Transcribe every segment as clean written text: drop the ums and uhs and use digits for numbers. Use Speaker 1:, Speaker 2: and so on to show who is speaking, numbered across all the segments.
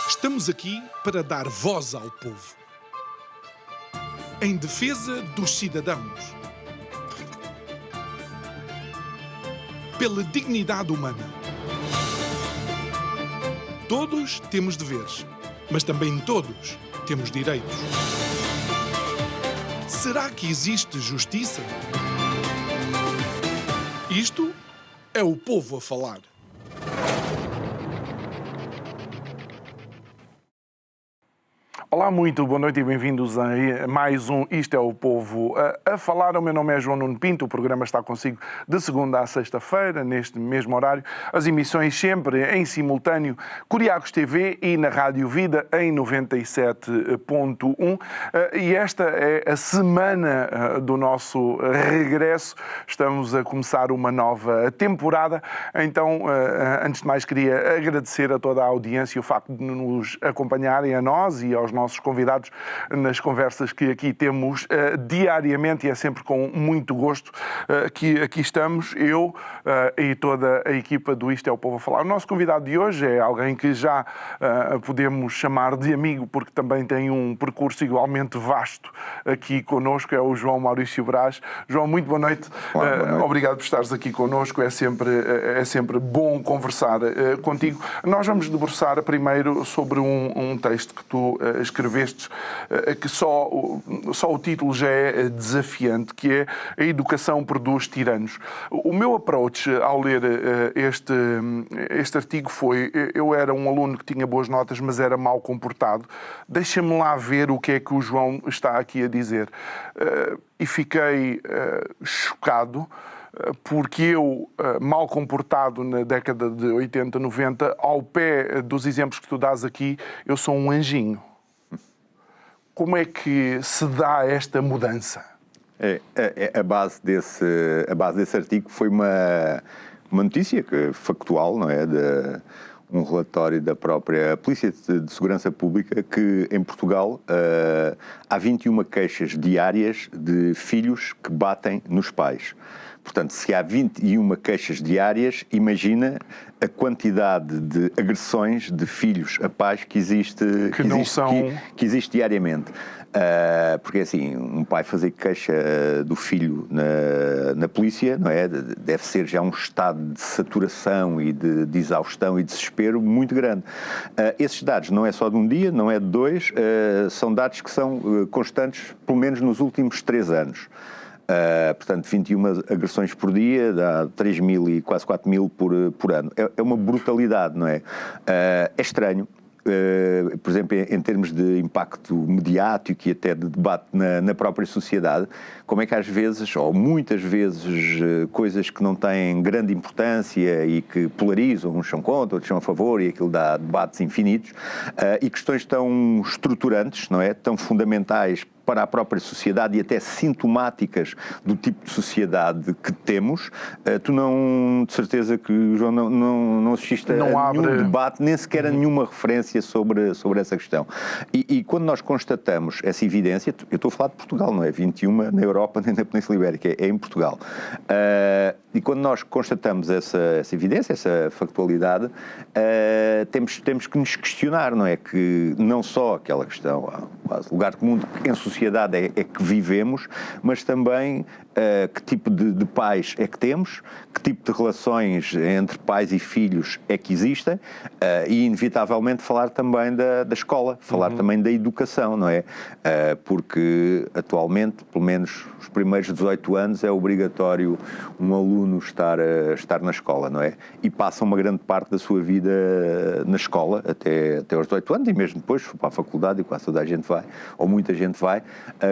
Speaker 1: Estamos aqui para dar voz ao povo, em defesa dos cidadãos, pela dignidade humana. Todos temos deveres, mas também todos temos direitos. Será que existe justiça? Isto é o povo a falar.
Speaker 2: Olá, muito boa noite e bem-vindos a mais um Isto é o Povo a Falar. O meu nome é João Nuno Pinto, o programa está consigo de segunda a sexta-feira, neste mesmo horário. As emissões sempre em simultâneo, Curiacos TV e na Rádio Vida em 97.1. E esta é a semana do nosso regresso. Estamos a começar uma nova temporada. Então, antes de mais, queria agradecer a toda a audiência o facto de nos acompanharem, a nós e aos nossos convidados nas conversas que aqui temos diariamente, e é sempre com muito gosto que aqui estamos, eu e toda a equipa do Isto é o Povo a Falar. O nosso convidado de hoje é alguém que já podemos chamar de amigo, porque também tem um percurso igualmente vasto aqui connosco, é o João Maurício Braz. João, muito boa noite.
Speaker 3: Olá, boa noite.
Speaker 2: Obrigado por estares aqui connosco, é sempre bom conversar contigo. Nós vamos debruçar primeiro sobre um texto que tu escrevestes, que só o título já é desafiante, que é A Educação Produz Tiranos. O meu approach ao ler este artigo foi: eu era um aluno que tinha boas notas, mas era mal comportado. Deixa-me lá ver o que é que o João está aqui a dizer. E fiquei chocado, porque eu, mal comportado na década de 80, 90, ao pé dos exemplos que tu dás aqui, eu sou um anjinho. Como é que se dá esta mudança?
Speaker 3: A base desse artigo foi uma notícia factual, não é? De um relatório da própria Polícia de Segurança Pública que, em Portugal, há 21 queixas diárias de filhos que batem nos pais. Portanto, se há 21 queixas diárias, imagina a quantidade de agressões de filhos a pais que existe diariamente. Porque, assim, um pai fazer queixa do filho na polícia, não é? Deve ser já um estado de saturação e de exaustão e desespero muito grande. Esses dados não é só de um dia, não é de dois, são dados que são constantes, pelo menos nos últimos 3 anos. Portanto, 21 agressões por dia, dá 3 mil e quase 4 mil por ano. É uma brutalidade, não é? É estranho. Por exemplo, em termos de impacto mediático e até de debate na própria sociedade, como é que às vezes, ou muitas vezes, coisas que não têm grande importância e que polarizam, uns são contra, outros são a favor, e aquilo dá debates infinitos, e questões tão estruturantes, não é? Tão fundamentais para a própria sociedade e até sintomáticas do tipo de sociedade que temos, tu não, de certeza que, João, não assististe a nenhum debate, nem sequer a nenhuma referência sobre essa questão. E quando nós constatamos essa evidência, eu estou a falar de Portugal, não é 21 na Europa nem na Península Ibérica, é em Portugal. E quando nós constatamos essa evidência, essa factualidade, temos que nos questionar, não é? Que não só aquela questão, quase lugar comum em sociedade é que vivemos, mas também que tipo de pais é que temos, que tipo de relações entre pais e filhos é que existem, e inevitavelmente falar também da escola, falar também da educação, não é? Porque atualmente, pelo menos os primeiros 18 anos, é obrigatório um aluno estar na escola, não é? E passa uma grande parte da sua vida na escola, até aos 18 anos, e mesmo depois, se for para a faculdade, e quase toda a gente vai, ou muita gente vai,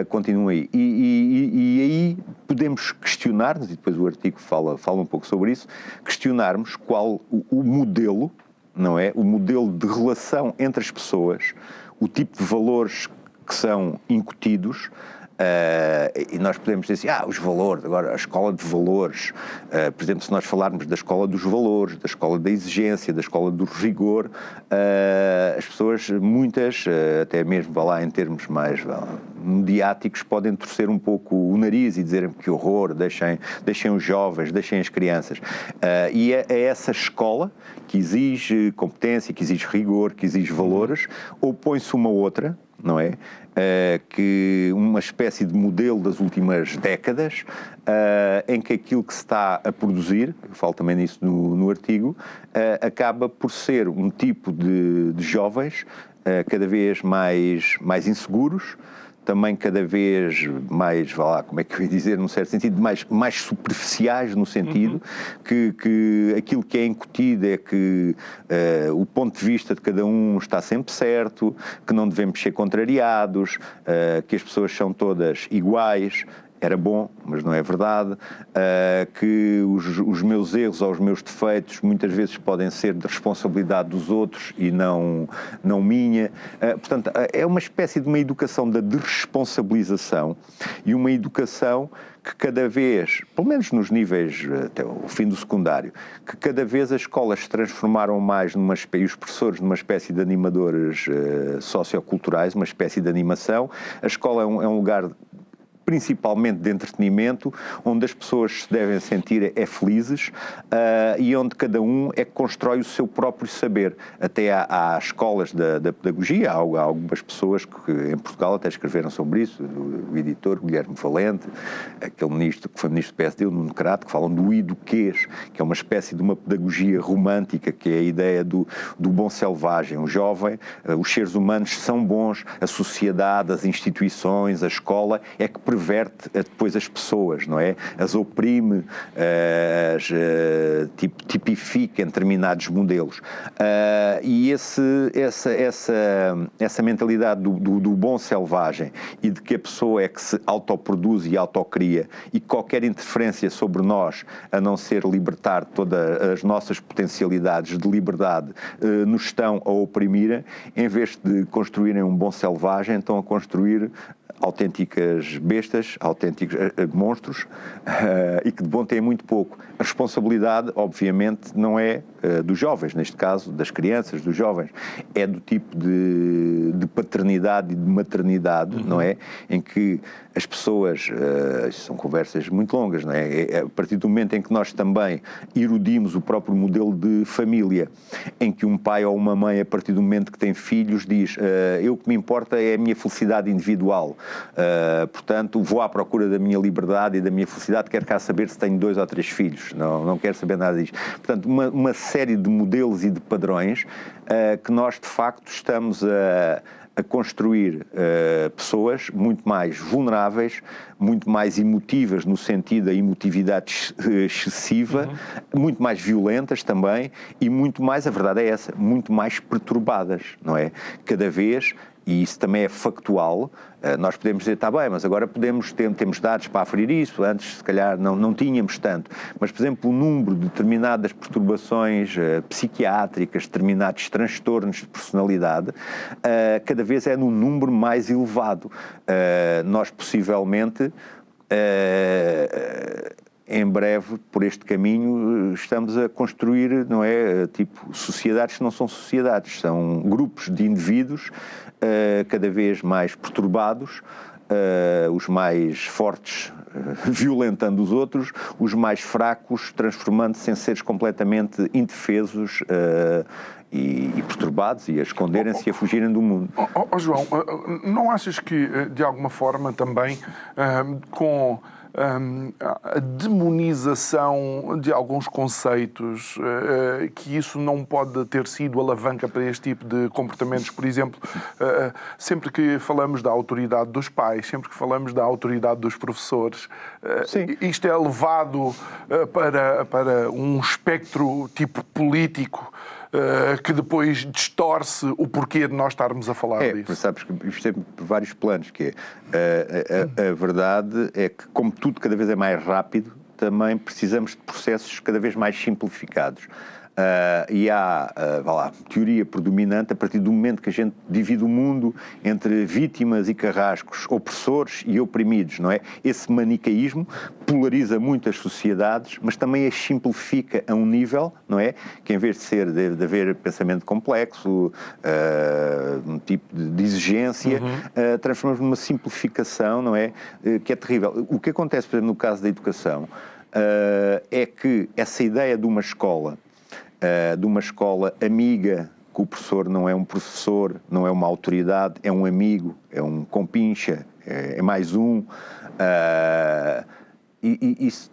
Speaker 3: continua aí. E aí podemos questionar-nos, e depois o artigo fala um pouco sobre isso, questionarmos qual o modelo, não é? O modelo de relação entre as pessoas, o tipo de valores que são incutidos, E nós podemos dizer assim, os valores, agora a escola de valores, por exemplo, se nós falarmos da escola dos valores, da escola da exigência, da escola do rigor, as pessoas, muitas, até mesmo vá lá em termos mais mediáticos, podem torcer um pouco o nariz e dizerem que horror, deixem os jovens, deixem as crianças. E é essa escola que exige competência, que exige rigor, que exige valores, opõe-se uma outra, não é? Que uma espécie de modelo das últimas décadas, em que aquilo que se está a produzir, eu falo também nisso no artigo, acaba por ser um tipo de jovens cada vez mais inseguros, também cada vez mais, como é que eu ia dizer, num certo sentido, mais superficiais, no sentido que aquilo que é incutido é que o ponto de vista de cada um está sempre certo, que não devemos ser contrariados, que as pessoas são todas iguais. Era bom, mas não é verdade, que os meus erros ou os meus defeitos muitas vezes podem ser de responsabilidade dos outros e não minha. Portanto, é uma espécie de uma educação da desresponsabilização e uma educação que cada vez, pelo menos nos níveis até o fim do secundário, que cada vez as escolas se transformaram mais e os professores numa espécie de animadores socioculturais, uma espécie de animação. A escola é um lugar principalmente de entretenimento, onde as pessoas se devem sentir felizes e onde cada um é que constrói o seu próprio saber. Até há escolas da pedagogia, há algumas pessoas que em Portugal até escreveram sobre isso, o editor Guilherme Valente, aquele ministro que foi ministro do PSD, o Nuno Crato, que falam do eduquês, que é uma espécie de uma pedagogia romântica, que é a ideia do bom selvagem, o jovem, os seres humanos são bons, a sociedade, as instituições, a escola, é que perverte depois as pessoas, não é? As oprime, tipifica em determinados modelos. E essa mentalidade do bom selvagem e de que a pessoa é que se autoproduz e autocria e qualquer interferência sobre nós, a não ser libertar todas as nossas potencialidades de liberdade, nos estão a oprimir, em vez de construírem um bom selvagem, estão a construir autênticas bestas, autênticos monstros, e que de bom têm muito pouco. A responsabilidade, obviamente, não é dos jovens, neste caso, das crianças, dos jovens, é do tipo de paternidade e de maternidade, não é? Em que as pessoas, são conversas muito longas, não é? A partir do momento em que nós também erodimos o próprio modelo de família, em que um pai ou uma mãe, a partir do momento que tem filhos, diz, o que me importa é a minha felicidade individual, portanto, vou à procura da minha liberdade e da minha felicidade, quero cá saber se tenho 2 ou 3 filhos, não quero saber nada disto. Portanto, uma série de modelos e de padrões que nós, de facto, estamos a construir pessoas muito mais vulneráveis, muito mais emotivas, no sentido da emotividade excessiva, muito mais violentas também e muito mais, a verdade é essa, muito mais perturbadas, não é? Cada vez, e isso também é factual, nós podemos dizer, está bem, mas agora temos dados para aferir isso, antes se calhar não tínhamos tanto, mas por exemplo o número de determinadas perturbações psiquiátricas, determinados transtornos de personalidade, cada vez é num número mais elevado. Nós possivelmente, em breve, por este caminho, estamos a construir, não é, tipo, sociedades que não são sociedades, são grupos de indivíduos cada vez mais perturbados, os mais fortes violentando os outros, os mais fracos transformando-se em seres completamente indefesos e perturbados e a esconderem-se e a fugirem do mundo.
Speaker 2: João, não achas que, de alguma forma, também com a demonização de alguns conceitos, que isso não pode ter sido alavanca para este tipo de comportamentos? Por exemplo, sempre que falamos da autoridade dos pais, sempre que falamos da autoridade dos professores, isto é levado para um espectro tipo político, que depois distorce o porquê de nós estarmos a falar disso.
Speaker 3: Sabes que isto tem vários planos, que a verdade é que, como tudo cada vez é mais rápido, também precisamos de processos cada vez mais simplificados. E há, vá lá, teoria predominante a partir do momento que a gente divide o mundo entre vítimas e carrascos, opressores e oprimidos, não é? Esse manicaísmo polariza muito as sociedades, mas também as simplifica a um nível, não é? Que em vez de haver pensamento complexo, um tipo de exigência, transformamos numa simplificação, não é? Que é terrível. O que acontece, por exemplo, no caso da educação, é que essa ideia de uma escola amiga, que o professor não é um professor, não é uma autoridade, é um amigo, é um compincha, é mais um. Isso,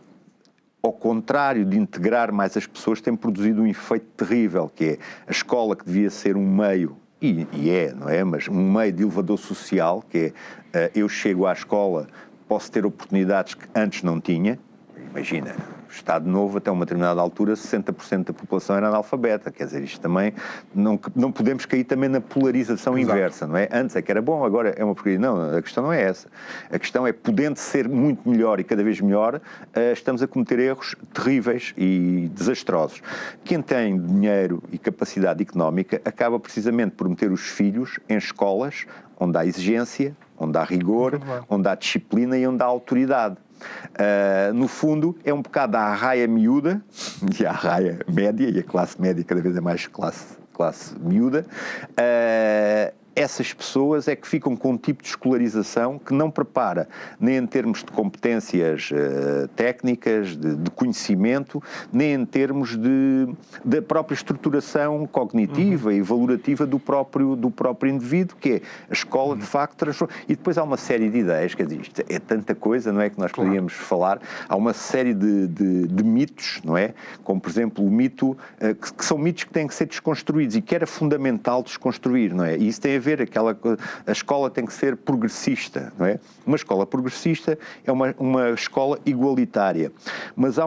Speaker 3: ao contrário de integrar mais as pessoas, tem produzido um efeito terrível, que é a escola que devia ser um meio, não é? Mas um meio de elevador social, que é eu chego à escola, posso ter oportunidades que antes não tinha. Imagina, Estado Novo, até uma determinada altura, 60% da população era analfabeta. Quer dizer, isto também, não podemos cair também na polarização inversa, não é? Antes é que era bom, agora é uma porcaria. Não, a questão não é essa. A questão é, podendo ser muito melhor e cada vez melhor, estamos a cometer erros terríveis e desastrosos. Quem tem dinheiro e capacidade económica acaba precisamente por meter os filhos em escolas onde há exigência, onde há rigor, onde há disciplina e onde há autoridade. No fundo, é um bocado a raia miúda e a raia média, e a classe média cada vez é mais classe miúda. Essas pessoas é que ficam com um tipo de escolarização que não prepara, nem em termos de competências técnicas, de conhecimento, nem em termos da própria estruturação cognitiva e valorativa do próprio indivíduo, que é a escola, de facto, transforma. E depois há uma série de ideias, quer dizer, isto é tanta coisa, não é, que nós podíamos falar. Há uma série de mitos, não é? Como, por exemplo, o mito, que são mitos que têm que ser desconstruídos e que era fundamental desconstruir, não é? E isso tem a ver, a escola tem que ser progressista, não é? Uma escola progressista é uma escola igualitária, mas há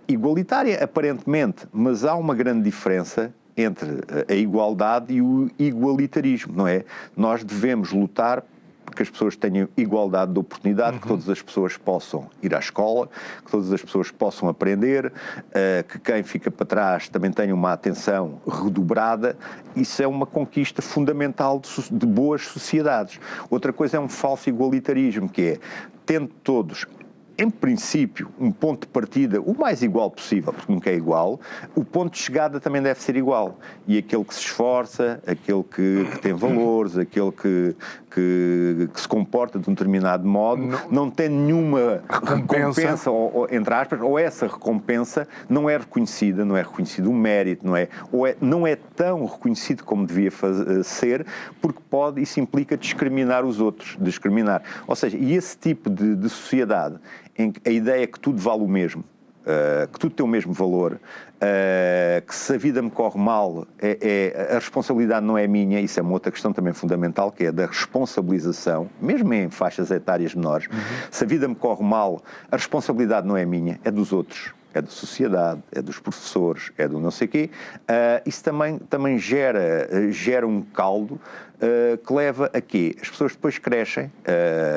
Speaker 3: igualitária aparentemente, mas há uma grande diferença entre a igualdade e o igualitarismo, não é? Nós devemos lutar que as pessoas tenham igualdade de oportunidade, que todas as pessoas possam ir à escola, que todas as pessoas possam aprender, que quem fica para trás também tenha uma atenção redobrada. Isso é uma conquista fundamental de boas sociedades. Outra coisa é um falso igualitarismo, que é, tendo todos, em princípio, um ponto de partida o mais igual possível, porque nunca é igual, o ponto de chegada também deve ser igual. E aquele que se esforça, aquele que tem valores, aquele que se comporta de um determinado modo, não tem nenhuma recompensa ou, entre aspas, ou essa recompensa não é reconhecida, não é reconhecido o mérito, não é tão reconhecido como devia ser, porque isso implica discriminar os outros, Ou seja, e esse tipo de sociedade em que a ideia é que tudo vale o mesmo, que tudo tem o mesmo valor, que se a vida me corre mal, a responsabilidade não é minha. Isso é uma outra questão também fundamental, que é da responsabilização, mesmo em faixas etárias menores. Se a vida me corre mal, a responsabilidade não é minha, é dos outros. É da sociedade, é dos professores, é do não sei quê. Isso também gera um caldo que leva a quê? As pessoas depois crescem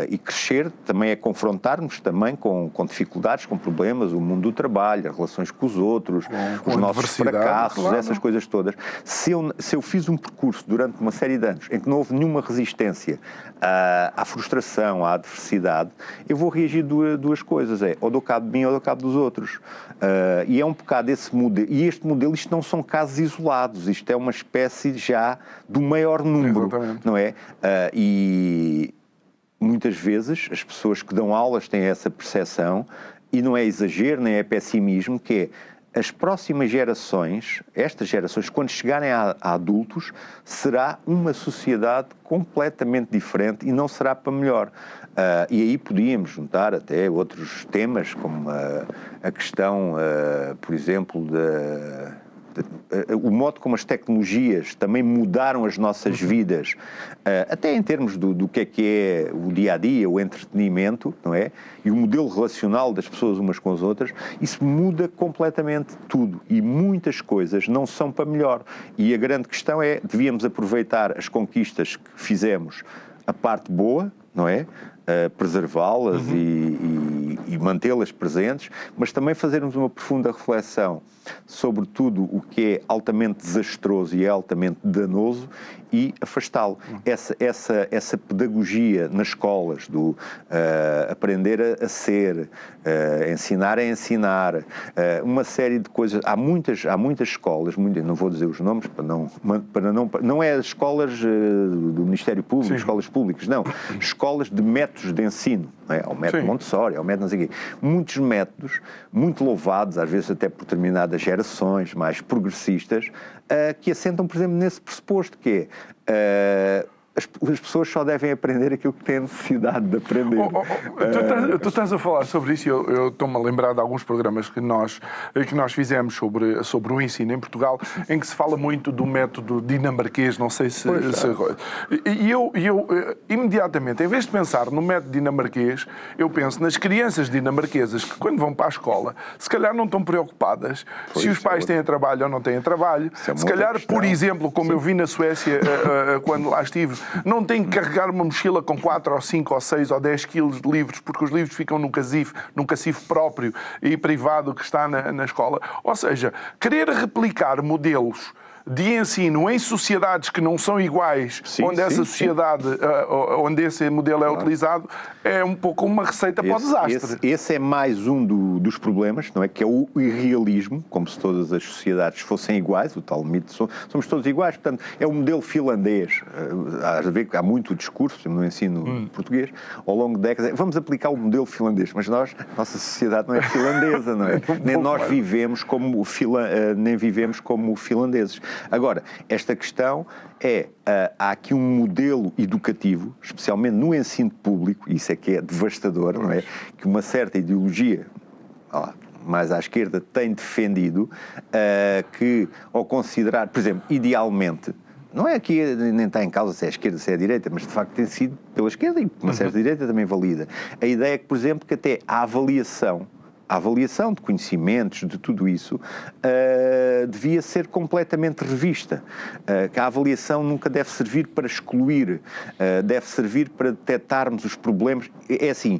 Speaker 3: e crescer também é confrontarmos também com dificuldades, com problemas, o mundo do trabalho, as relações com os outros, os nossos fracassos, essas coisas todas. Se eu fiz um percurso durante uma série de anos em que não houve nenhuma resistência à frustração, à adversidade, eu vou reagir duas coisas, ou dou cabo de mim ou dou cabo dos outros. E é um bocado esse modelo, e este modelo, isto não são casos isolados, isto é uma espécie já do maior número. Exatamente. Não é? E muitas vezes as pessoas que dão aulas têm essa percepção, e não é exagero, nem é pessimismo, que é as próximas gerações, estas gerações, quando chegarem a adultos, será uma sociedade completamente diferente e não será para melhor. E aí podíamos juntar até outros temas, como a questão, por exemplo, o modo como as tecnologias também mudaram as nossas vidas, até em termos do que é o dia-a-dia, o entretenimento, não é? E o modelo relacional das pessoas umas com as outras, isso muda completamente tudo. E muitas coisas não são para melhor. E a grande questão é, devíamos aproveitar as conquistas que fizemos, a parte boa, não é? Preservá-las e mantê-las presentes, mas também fazermos uma profunda reflexão sobre tudo o que é altamente desastroso e é altamente danoso e afastá-lo. Essa pedagogia nas escolas, do aprender a ser, ensinar a ensinar, uma série de coisas. Há muitas escolas, não vou dizer os nomes, não é as escolas do Ministério Público, escolas públicas, não. Escolas de métodos de ensino. É o método Montessori, é o método não sei o quê. Muitos métodos, muito louvados, às vezes até por determinadas gerações mais progressistas, que assentam, por exemplo, nesse pressuposto, que é as pessoas só devem aprender aquilo que têm necessidade de aprender.
Speaker 2: Tu estás a falar sobre isso e eu estou-me a lembrar de alguns programas que nós fizemos sobre o ensino em Portugal, em que se fala muito do método dinamarquês, não sei se... E eu imediatamente, em vez de pensar no método dinamarquês, eu penso nas crianças dinamarquesas que, quando vão para a escola, se calhar não estão preocupadas se os pais têm trabalho ou não têm trabalho. Se calhar, por exemplo, como eu vi na Suécia, quando lá estive, não tem que carregar uma mochila com 4 ou 5 ou 6 ou 10 quilos de livros, porque os livros ficam num cacifo próprio e privado que está na escola. Ou seja, querer replicar modelos de ensino em sociedades que não são iguais, onde esse modelo é utilizado, é um pouco uma receita para o desastre.
Speaker 3: Esse é mais um dos problemas, não é? Que é o irrealismo, como se todas as sociedades fossem iguais, o tal mito, somos todos iguais, portanto, é o modelo finlandês. Há muito discurso no ensino português, ao longo de décadas, vamos aplicar o modelo finlandês, mas nossa sociedade não é finlandesa, não é? Nem nós vivemos como finlandeses. Agora, esta questão há aqui um modelo educativo, especialmente no ensino público, isso é que é devastador, não é? Que uma certa ideologia, mais à esquerda, tem defendido, que ao considerar, por exemplo, idealmente, não é aqui, nem está em causa se é a esquerda, se é a direita, mas de facto tem sido pela esquerda e uma certa direita também valida. A ideia é que, por exemplo, que até a avaliação de conhecimentos, de tudo isso, devia ser completamente revista. Que a avaliação nunca deve servir para excluir, deve servir para detectarmos os problemas. É assim,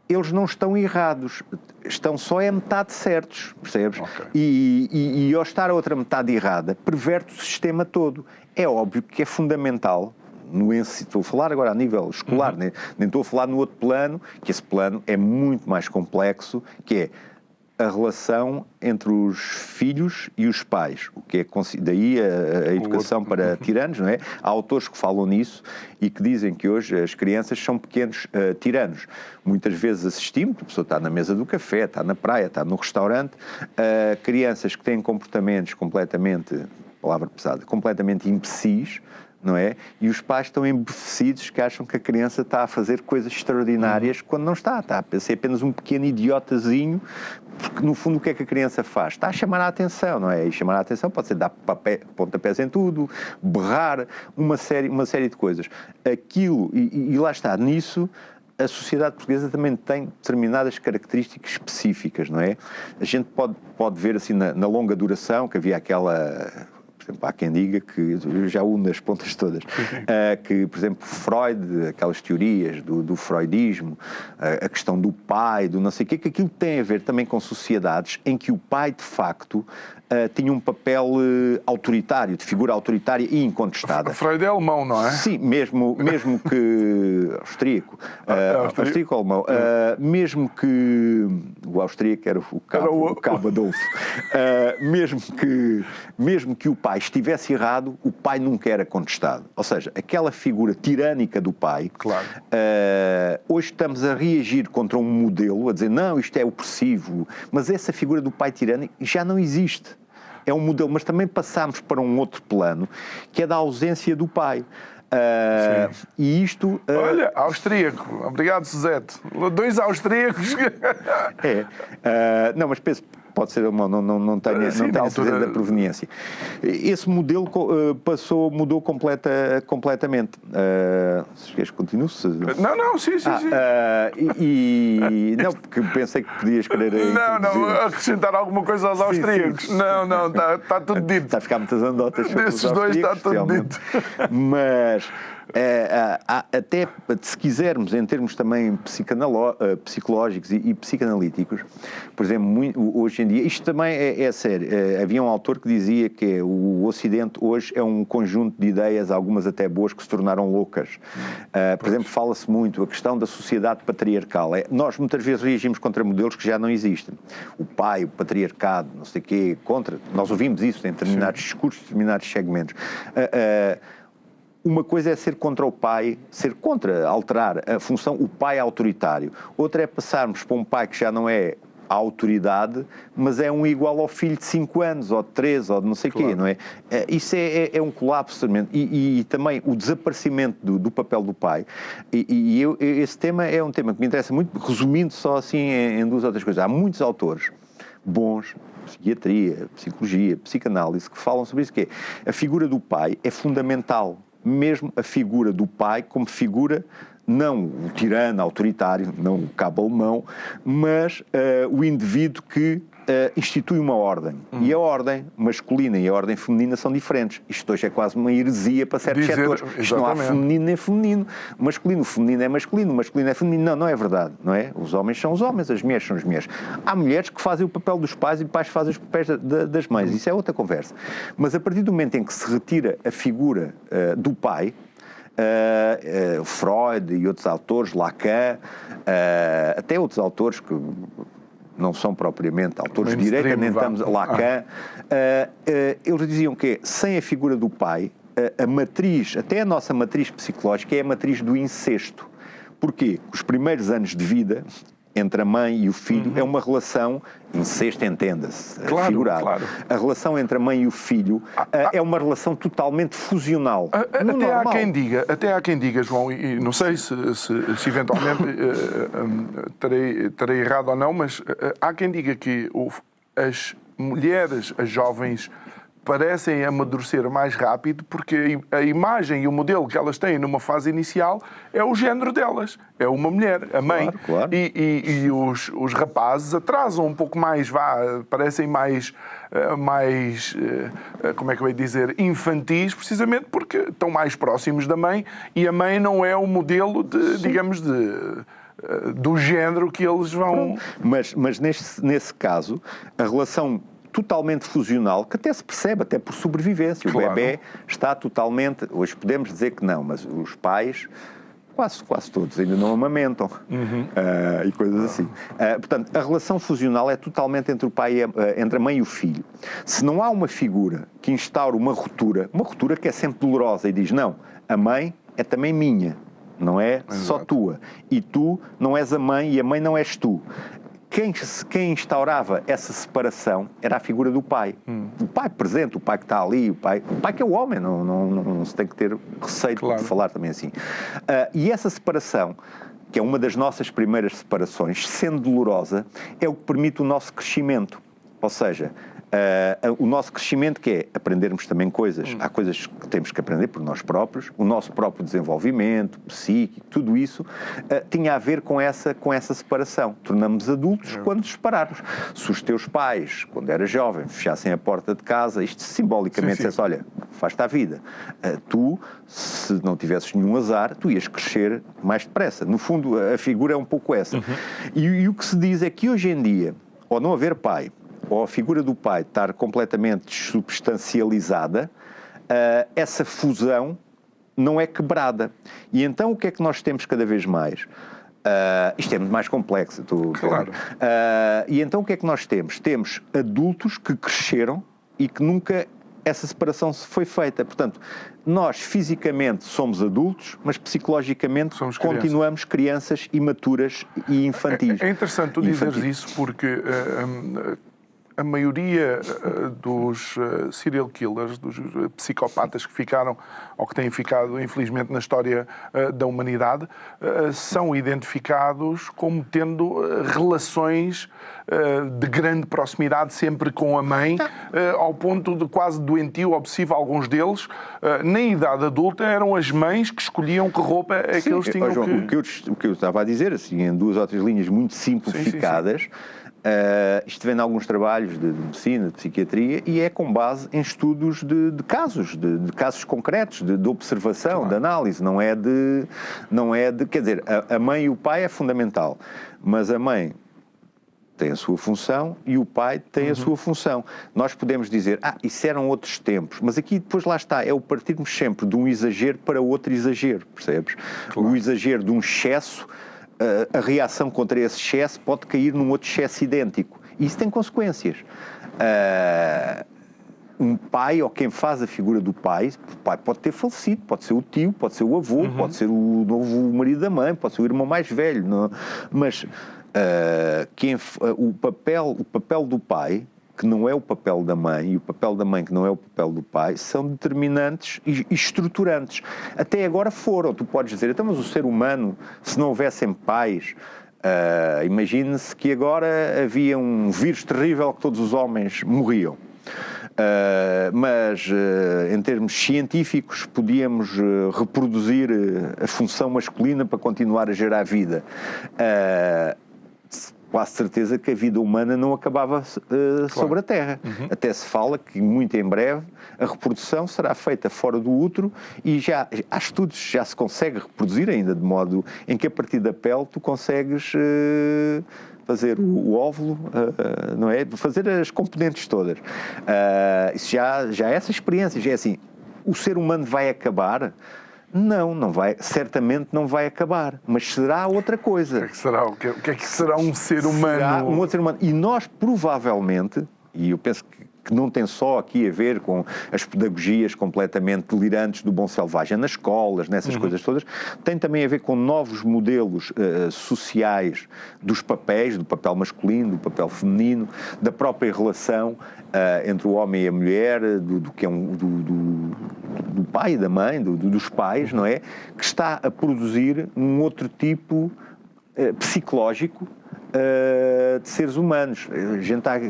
Speaker 3: eles não estão errados, estão só a metade certos, percebes? Okay. E ao estar a outra metade errada, perverte o sistema todo. É óbvio que é fundamental. Estou a falar agora a nível escolar, nem estou a falar no outro plano, que esse plano é muito mais complexo, que é a relação entre os filhos e os pais, o que é daí a educação para tiranos, não é? Há autores que falam nisso e que dizem que hoje as crianças são pequenos tiranos. Muitas vezes assistimos, a pessoa está na mesa do café, está na praia, está no restaurante, crianças que têm comportamentos completamente, palavra pesada, completamente imbecis, não é? E os pais estão embevecidos que acham que a criança está a fazer coisas extraordinárias quando não está a ser apenas um pequeno idiotazinho, porque no fundo o que é que a criança faz? Está a chamar a atenção, não é? E chamar a atenção pode ser dar pontapés em tudo, berrar, uma série de coisas. Aquilo, e lá está, nisso a sociedade portuguesa também tem determinadas características específicas, não é? A gente pode ver assim na longa duração, que havia aquela... Por exemplo, há quem diga que, eu já uno as pontas todas, que, por exemplo, Freud, aquelas teorias do freudismo, a questão do pai, do não sei o quê, que aquilo tem a ver também com sociedades em que o pai, de facto, tinha um papel autoritário, de figura autoritária e incontestada.
Speaker 2: Freud é alemão, não é?
Speaker 3: Sim, mesmo que austríaco. Austríaco ou alemão. Mesmo que o austríaco era o Cabo Adolfo. Mesmo que o pai estivesse errado, o pai nunca era contestado. Ou seja, aquela figura tirânica do pai,
Speaker 2: claro.
Speaker 3: Hoje estamos a reagir contra um modelo, a dizer, não, isto é opressivo, mas essa figura do pai tirânico já não existe. É um modelo, mas também passamos para um outro plano, que é da ausência do pai. E isto...
Speaker 2: Olha, austríaco. Obrigado, Suzete. 2 austríacos.
Speaker 3: Não, mas penso... Pode ser alemão, não tenho a certeza da proveniência. Esse modelo mudou completamente. Se queres, continuo-se?
Speaker 2: Não, sim.
Speaker 3: Não, porque pensei que podias querer...
Speaker 2: Não, acrescentar alguma coisa aos austríacos. Sim. Não, está tudo dito.
Speaker 3: Está a ficar muitas anedotas sobre
Speaker 2: desses dois está tudo dito.
Speaker 3: Mas até se quisermos, em termos também psicológicos e psicanalíticos, por exemplo, hoje em dia, isto também é sério. Havia um autor que dizia que o Ocidente hoje é um conjunto de ideias, algumas até boas, que se tornaram loucas. Por exemplo, fala-se muito a questão da sociedade patriarcal. Nós muitas vezes reagimos contra modelos que já não existem. O pai, o patriarcado, não sei o quê, contra. Nós ouvimos isso em determinados discursos, em determinados segmentos. Uma coisa é ser contra o pai, ser contra, alterar a função, o pai autoritário. Outra é passarmos para um pai que já não é a autoridade, mas é um igual ao filho de 5 anos, ou de 3, ou de não sei o quê, não é? Isso é um colapso tremendo. E também o desaparecimento do papel do pai. Esse tema é um tema que me interessa muito, resumindo só assim em 2 outras coisas. Há muitos autores bons, psiquiatria, psicologia, psicanálise, que falam sobre isso, que é a figura do pai é fundamental, mesmo a figura do pai como figura, não o tirano autoritário, não o cabo alemão, mas o indivíduo que institui uma ordem. E a ordem masculina e a ordem feminina são diferentes. Isto hoje é quase uma heresia para certos setores. Isto não há feminino nem feminino. Masculino, o feminino é masculino, o masculino é feminino. Não é verdade, não é? Os homens são os homens, as mulheres são as mulheres. Há mulheres que fazem o papel dos pais e pais fazem os papéis das mães. Isso é outra conversa. Mas a partir do momento em que se retira a figura do pai, Freud e outros autores, Lacan, até outros autores que não são propriamente autores de direita, nem estamos Lacan, eles diziam que sem a figura do pai, a matriz, até a nossa matriz psicológica é a matriz do incesto. Porquê? Os primeiros anos de vida entre a mãe e o filho é uma relação, incesto entenda-se, figurado. Claro. A relação entre a mãe e o filho é uma relação totalmente fusional.
Speaker 2: Até há quem diga, João, e não sei se eventualmente terei errado ou não, mas há quem diga que as mulheres, as jovens, parecem amadurecer mais rápido porque a imagem e o modelo que elas têm numa fase inicial é o género delas, é uma mulher, a mãe.
Speaker 3: Claro.
Speaker 2: E os rapazes atrasam um pouco mais, parecem mais, como é que eu ia dizer, infantis, precisamente porque estão mais próximos da mãe e a mãe não é o modelo, digamos, do género que eles vão...
Speaker 3: Mas nesse caso, a relação totalmente fusional, que até se percebe, até por sobrevivência. O bebê está totalmente... Hoje podemos dizer que não, mas os pais, quase todos, ainda não amamentam. E coisas assim. Portanto, a relação fusional é totalmente entre o pai entre a mãe e o filho. Se não há uma figura que instaure uma ruptura que é sempre dolorosa e diz, não, a mãe é também minha, não é só tua. E tu não és a mãe e a mãe não és tu. Quem instaurava essa separação era a figura do pai. O pai presente, o pai que está ali, o pai que é o homem, não se tem que ter receio de falar também assim. E essa separação, que é uma das nossas primeiras separações, sendo dolorosa, é o que permite o nosso crescimento. Ou seja, o nosso crescimento, que é aprendermos também coisas, há coisas que temos que aprender por nós próprios, o nosso próprio desenvolvimento psíquico, tudo isso tinha a ver com essa separação. Tornamos adultos quando nos separarmos. Se os teus pais, quando eras jovem, fechassem a porta de casa, isto simbolicamente dissesse, olha, faz-te a vida. Tu, se não tivesses nenhum azar, tu ias crescer mais depressa. No fundo, a figura é um pouco essa. E o que se diz é que hoje em dia, ao não haver pai, ou a figura do pai estar completamente substancializada, essa fusão não é quebrada. E então o que é que nós temos cada vez mais? Isto é muito mais complexo. E então o que é que nós temos? Temos adultos que cresceram e que nunca essa separação foi feita. Portanto, nós fisicamente somos adultos, mas psicologicamente continuamos crianças imaturas e infantis.
Speaker 2: É interessante tu dizeres isso porque... a maioria dos serial killers, dos psicopatas que ficaram, ou que têm ficado, infelizmente, na história da humanidade, são identificados como tendo relações de grande proximidade sempre com a mãe, ao ponto de quase doentio, obsessivo. Alguns deles, na idade adulta, eram as mães que escolhiam que roupa é que eles tinham.
Speaker 3: João, o que eu estava a dizer, assim, em 2 ou 3 linhas muito simplificadas, Isto vem em alguns trabalhos de medicina, de psiquiatria, e é com base em estudos de casos, de casos concretos, de observação, claro, de análise. Não é de... Quer dizer, a mãe e o pai é fundamental, mas a mãe tem a sua função e o pai tem a sua função. Nós podemos dizer, isso eram outros tempos, mas aqui depois lá está, é o partirmos sempre de um exagero para outro exagero, percebes? Claro. O exagero de um excesso, a reação contra esse excesso pode cair num outro excesso idêntico. E isso tem consequências. Um pai, ou quem faz a figura do pai, o pai pode ter falecido, pode ser o tio, pode ser o avô, pode ser o novo marido da mãe, pode ser o irmão mais velho, mas o papel do pai, que não é o papel da mãe, e o papel da mãe, que não é o papel do pai, são determinantes e estruturantes. Até agora foram. Tu podes dizer, então, mas o ser humano, se não houvessem pais, imagine-se que agora havia um vírus terrível que todos os homens morriam. Mas em termos científicos podíamos reproduzir a função masculina para continuar a gerar vida. Quase certeza que a vida humana não acabava sobre a Terra. Até se fala que muito em breve a reprodução será feita fora do útero e já há estudos, já se consegue reproduzir ainda de modo em que a partir da pele tu consegues fazer o óvulo, não é? Fazer as componentes todas. Isso já é essa experiência, já é assim, o ser humano vai acabar? Não vai, certamente não vai acabar, mas será outra coisa.
Speaker 2: O que é que será? O que é que será um ser humano?
Speaker 3: Será um outro ser humano. E nós provavelmente, e eu penso que não tem só aqui a ver com as pedagogias completamente delirantes do bom selvagem nas escolas, nessas coisas todas, tem também a ver com novos modelos sociais dos papéis, do papel masculino, do papel feminino, da própria relação entre o homem e a mulher, do pai e da mãe, dos pais, não é? Que está a produzir um outro tipo psicológico de seres humanos.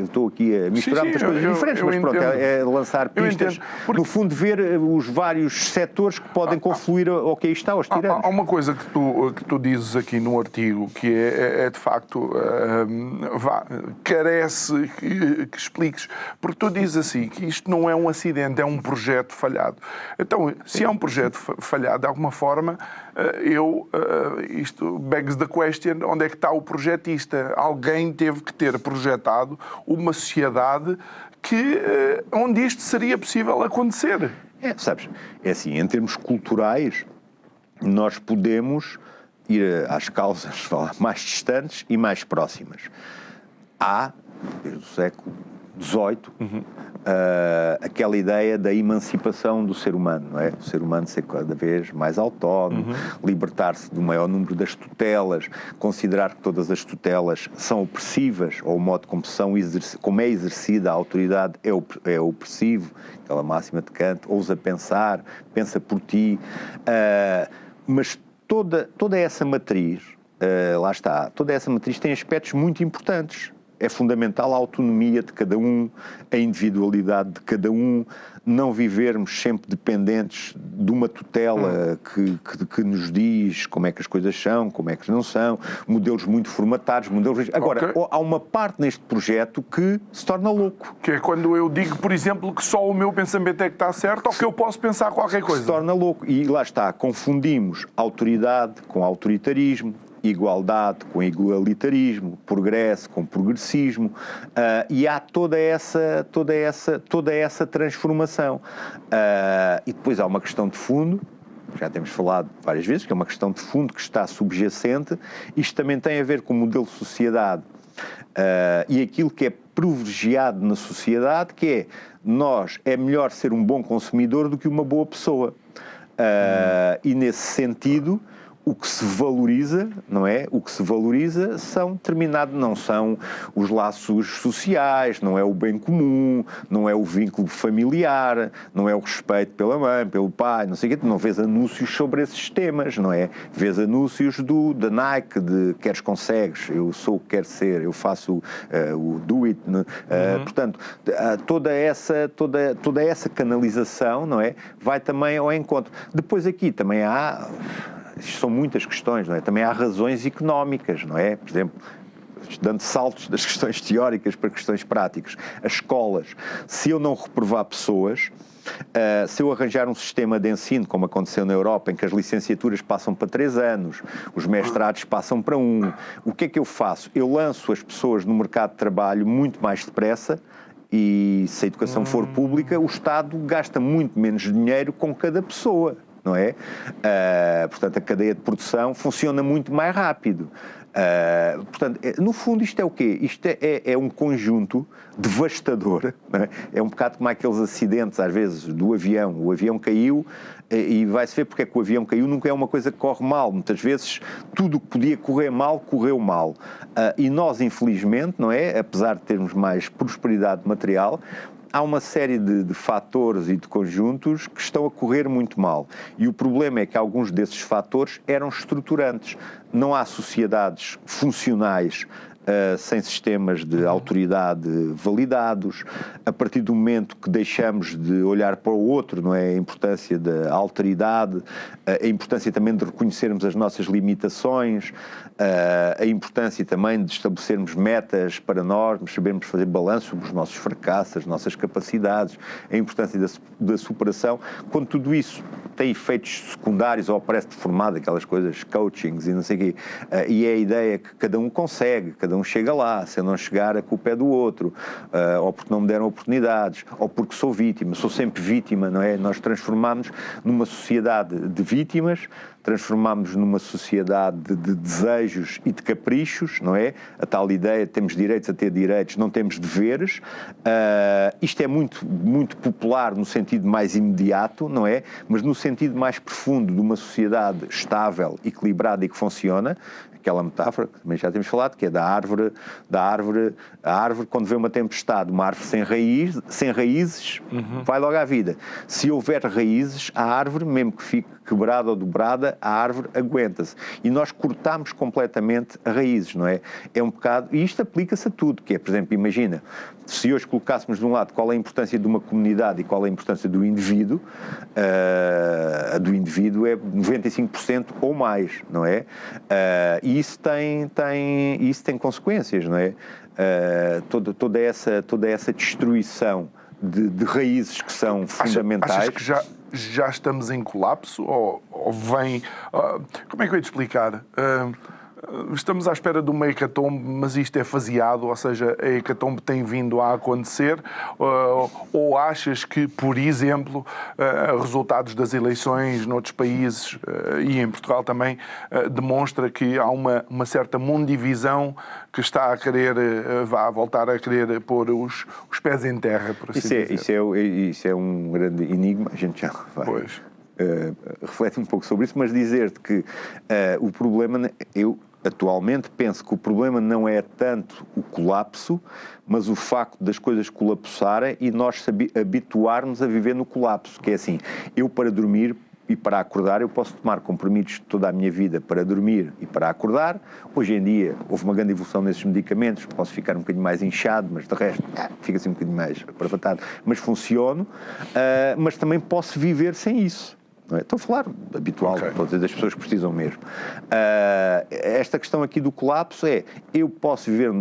Speaker 3: Estou aqui a misturar muitas coisas diferentes, mas pronto, é lançar pistas. No fundo, ver os vários setores que podem confluir ao que aí está, aos tiranos.
Speaker 2: Há uma coisa que tu dizes aqui no artigo que é de facto, carece que expliques, porque tu dizes assim, que isto não é um acidente, é um projeto falhado. Então, se é um projeto falhado, de alguma forma, isto begs the question, onde é que está o projetista? Alguém teve que ter projetado uma sociedade onde isto seria possível acontecer.
Speaker 3: Sabes, é assim, em termos culturais, nós podemos ir às causas mais distantes e mais próximas. Há, desde o século XVIII, aquela ideia da emancipação do ser humano, não é? O ser humano ser cada vez mais autónomo, libertar-se do maior número das tutelas, considerar que todas as tutelas são opressivas, ou o modo como é exercida a autoridade é opressivo, aquela máxima de Kant, ousa pensar, pensa por ti, mas toda essa matriz, lá está, toda essa matriz tem aspectos muito importantes. É fundamental a autonomia de cada um, a individualidade de cada um, não vivermos sempre dependentes de uma tutela que nos diz como é que as coisas são, como é que não são, modelos muito formatados, Agora, há uma parte neste projeto que se torna louco.
Speaker 2: Que é quando eu digo, por exemplo, que só o meu pensamento é que está certo ou que eu posso pensar qualquer coisa.
Speaker 3: Se torna louco. E lá está, confundimos autoridade com autoritarismo, igualdade com igualitarismo, progresso com progressismo, e há toda essa transformação. E depois há uma questão de fundo, já temos falado várias vezes, que é uma questão de fundo que está subjacente. Isto também tem a ver com o modelo de sociedade e aquilo que é privilegiado na sociedade, que é melhor ser um bom consumidor do que uma boa pessoa. E nesse sentido, o que se valoriza, não é? O que se valoriza não são os laços sociais, não é o bem comum, não é o vínculo familiar, não é o respeito pela mãe, pelo pai, não sei o quê. Não vês anúncios sobre esses temas, não é? Vês anúncios da Nike, de queres, consegues, eu sou o que quero ser, eu faço o do it. Portanto, toda essa canalização, não é? Vai também ao encontro. Depois aqui também há... São muitas questões, não é? Também há razões económicas, não é? Por exemplo, dando saltos das questões teóricas para questões práticas. As escolas, se eu não reprovar pessoas, se eu arranjar um sistema de ensino, como aconteceu na Europa, em que as licenciaturas passam para 3 anos, os mestrados passam para 1, o que é que eu faço? Eu lanço as pessoas no mercado de trabalho muito mais depressa e, se a educação for pública, o Estado gasta muito menos dinheiro com cada pessoa, não é? Portanto, a cadeia de produção funciona muito mais rápido. Portanto, no fundo, isto é o quê? Isto é um conjunto devastador, não é? É um bocado como aqueles acidentes, às vezes, do avião. O avião caiu e vai-se ver porque é que o avião caiu. Nunca é uma coisa que corre mal. Muitas vezes, tudo o que podia correr mal, correu mal. E nós, infelizmente, não é? Apesar de termos mais prosperidade material, há uma série de fatores e de conjuntos que estão a correr muito mal. E o problema é que alguns desses fatores eram estruturantes. Não há sociedades funcionais sem sistemas de autoridade validados. A partir do momento que deixamos de olhar para o outro, não é? A importância da alteridade, a importância também de reconhecermos as nossas limitações, a importância também de estabelecermos metas para nós, sabermos fazer balanço sobre os nossos fracassos, as nossas capacidades, a importância da superação. Quando tudo isso tem efeitos secundários ou parece deformado, aquelas coisas, coachings e não sei o quê, e é a ideia que cada um consegue, cada um chega lá, se eu não chegar a culpa é do outro, ou porque não me deram oportunidades, ou porque sou vítima, sou sempre vítima, não é? Nós transformamos numa sociedade de vítimas, transformamos numa sociedade de desejos e de caprichos, não é? A tal ideia de temos direitos a ter direitos, não temos deveres. Isto é muito, muito popular no sentido mais imediato, não é? Mas no sentido mais profundo de uma sociedade estável, equilibrada e que funciona, aquela metáfora que também já temos falado, que é a árvore quando vê uma tempestade, uma árvore sem raízes, vai logo à vida. Se houver raízes, a árvore, mesmo que fique quebrada ou dobrada, a árvore aguenta-se. E nós cortamos completamente as raízes, não é? É um bocado, e isto aplica-se a tudo, que é, por exemplo, imagina, se hoje colocássemos de um lado qual é a importância de uma comunidade e qual é a importância do indivíduo, a do indivíduo é 95% ou mais, não é? E isso tem consequências, não é? Toda essa destruição de raízes que são fundamentais.
Speaker 2: Achas que já estamos em colapso ou vem... como é que eu ia te explicar? Estamos à espera de uma hecatombe, mas isto é faseado, ou seja, a hecatombe tem vindo a acontecer, ou achas que, por exemplo, resultados das eleições noutros países e em Portugal também demonstra que há uma certa mundivisão que está a querer, voltar a querer pôr os pés em terra, por assim dizer.
Speaker 3: Isso é um grande enigma, a gente já vai...
Speaker 2: Pois.
Speaker 3: Reflete um pouco sobre isso, mas dizer-te que o problema, eu atualmente penso que o problema não é tanto o colapso, mas o facto das coisas colapsarem e nós habituarmos a viver no colapso, que é assim, eu para dormir e para acordar, eu posso tomar compromissos toda a minha vida para dormir e para acordar. Hoje em dia, houve uma grande evolução nesses medicamentos, posso ficar um bocadinho mais inchado, mas de resto, fica assim um bocadinho mais aparatado, mas funciono, mas também posso viver sem isso. Não é? Estou a falar habitual, estou a dizer das pessoas que precisam mesmo. Esta questão aqui do colapso é, eu posso viver